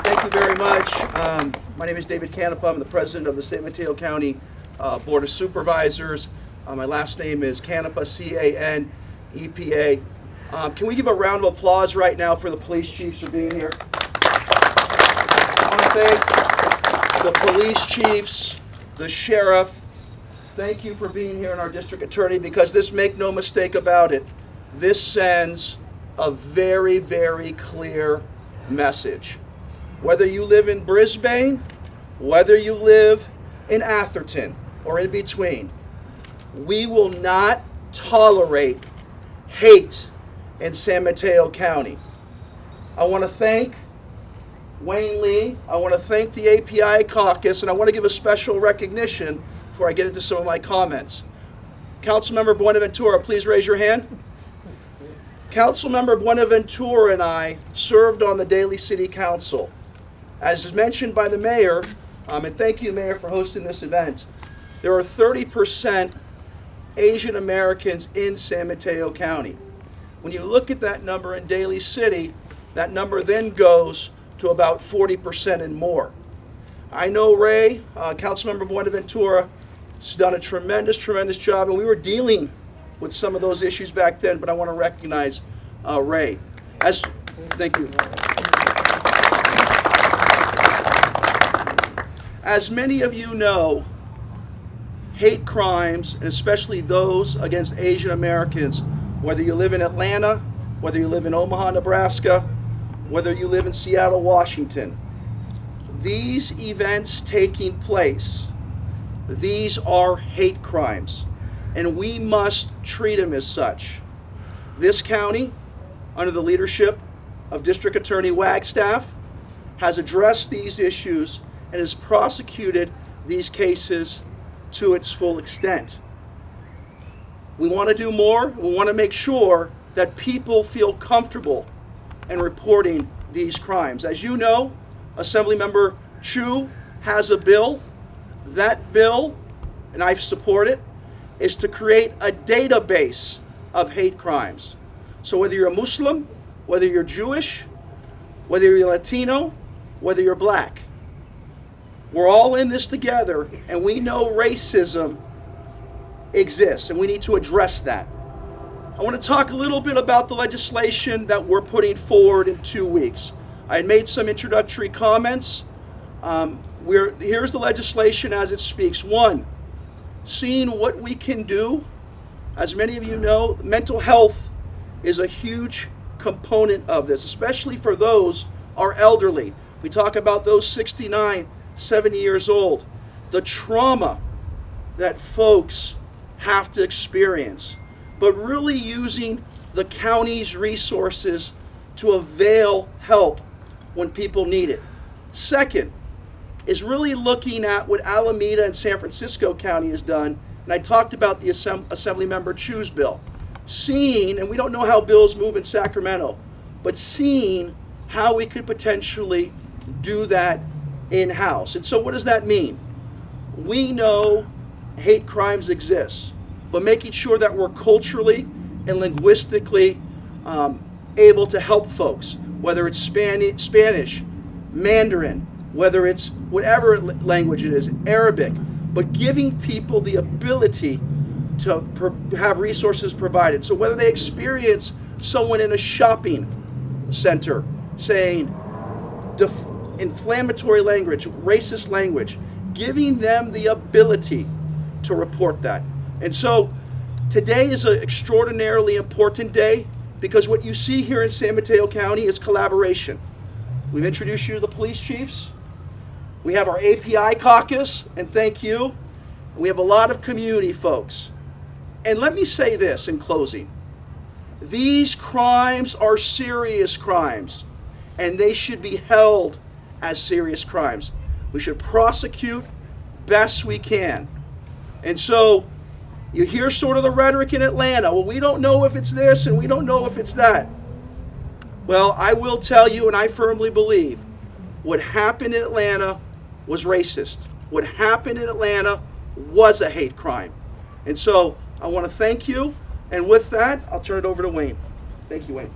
Thank you very much. My name is David Canepa. I'm the president of the San Mateo County Board of Supervisors. My last name is Canepa, C-A-N-E-P-A. Can we give a round of applause right now for the police chiefs for being here? I want to thank the police chiefs, the sheriff. Thank you for being here, and our district attorney, because this, make no mistake about it, this sends a very, very clear message. Whether you live in Brisbane, whether you live in Atherton, or in between, we will not tolerate hate in San Mateo County. I want to thank Wayne Lee. I want to thank the AAPI Caucus, and I want to give a special recognition before I get into some of my comments. Councilmember Buenaventura, please raise your hand. Councilmember Buenaventura and I served on the Daly City Council. As is mentioned by the mayor, and thank you, Mayor, for hosting this event, there are 30% Asian Americans in San Mateo County. When you look at that number in Daly City, that number then goes to about 40% and more. I know Ray, Councilmember Buenaventura, has done a tremendous job, and we were dealing with some of those issues back then, but I want to recognize Ray. Thank you. As many of you know, hate crimes, and especially those against Asian Americans, whether you live in Atlanta, whether you live in Omaha, Nebraska, whether you live in Seattle, Washington, these events taking place, these are hate crimes, and we must treat them as such. This county, under the leadership of District Attorney Wagstaff, has addressed these issues and has prosecuted these cases to its full extent. We want to do more. We want to make sure that people feel comfortable in reporting these crimes. As you know, Assemblymember Chu has a bill. That bill, and I support it, is to create a database of hate crimes. So whether you're a Muslim, whether you're Jewish, whether you're Latino, whether you're black, we're all in this together, and we know racism exists, and we need to address that. I want to talk a little bit about the legislation that we're putting forward in 2 weeks. I had made some introductory comments. Here's the legislation as it speaks. One, seeing what we can do. As many of you know, mental health is a huge component of this, especially for those are elderly. We talk about those 69, 70 years old. The trauma that folks have to experience, but really using the county's resources to avail help when people need it. Second is really looking at what Alameda and San Francisco County has done, and I talked about the Assemblymember Chu's bill. Seeing, and we don't know how bills move in Sacramento, but seeing how we could potentially do that in-house. And so what does that mean? We know hate crimes exist, but making sure that we're culturally and linguistically able to help folks, whether it's Spanish, Mandarin, whether it's whatever language it is, Arabic, but giving people the ability to have resources provided. So whether they experience someone in a shopping center saying inflammatory language, racist language, giving them the ability to report that. And so today is an extraordinarily important day, because what you see here in San Mateo County is collaboration. We've introduced you to the police chiefs. We have our AAPI caucus, and thank you. We have a lot of community folks. And let me say this in closing. These crimes are serious crimes, and they should be held as serious crimes. We should prosecute best we can. And so you hear sort of the rhetoric in Atlanta. Well, we don't know if it's this and we don't know if it's that. Well, I will tell you, and I firmly believe, what happened in Atlanta was racist. What happened in Atlanta was a hate crime. And so I want to thank you. And with that, I'll turn it over to Wayne. Thank you, Wayne.